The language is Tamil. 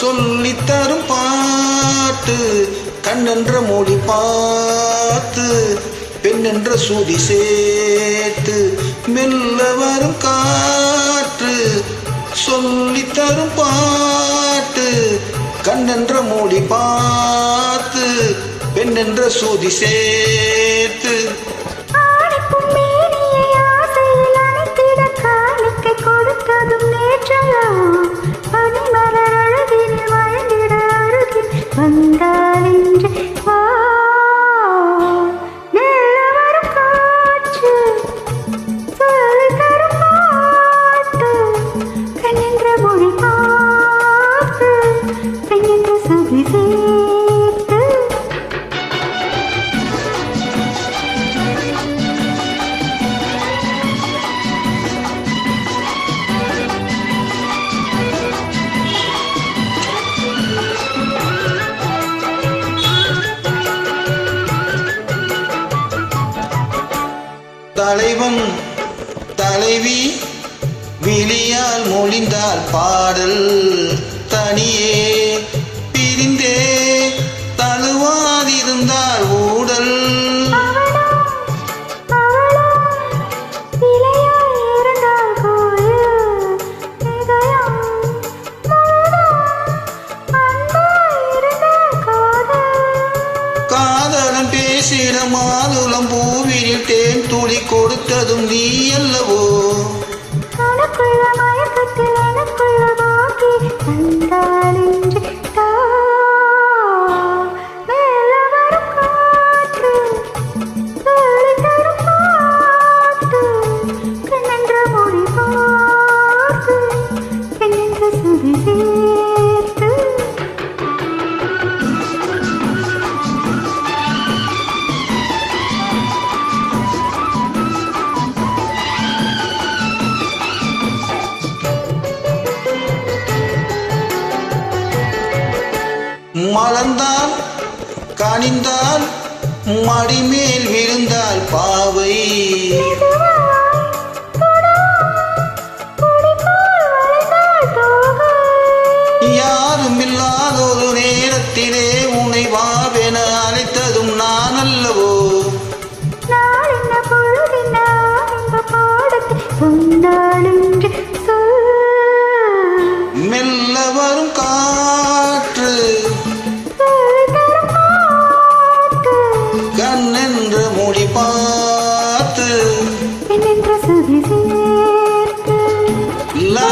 சொல்லித்தரும் பாட்டு கண்ணென்ற மொழி பார்த்து பெண்ணென்ற சுதி சேர்த்து மெல்ல வரும் காற்று சொல்லித்தரும் பாட்டு கண்ணென்ற மொழி பார்த்து பெண்ணென்ற சுதி சேர்த்து கொடுத்ததும் நேற்றையா பனிமலர் அழகில் வாழ்ந்திட அருகில் வந்தால் இன்று வரும் காற்று சொல்லி தரும் பாட்டு கண்ணென்ற மொழி பார்த்து பெண்ணென்ற சுதி சேர்த்து தலைவன் தலைவி விழியால் மொழிந்தால் பாடல் தனியே பிரிந்தே தழுவாதிருந்தால் ஊடல் காதலன் பேசிட மாதுளம் பூவினில் தேன் துளி கொடுத்ததும் நீ அல்லவோ மலர்ந்தால் கனிந்தால் மடிமேல் விழுந்தால் பாவை யாரும் இல்லாத ஒரு நேரத்திலே உன்னை வாவென அழைத்ததும் நான் அல்லவோ மெல்ல வரும் காற்று கண்ணென்ற மொழி பார்த்து பெண்ணென்ற சுதி சேர்த்து லா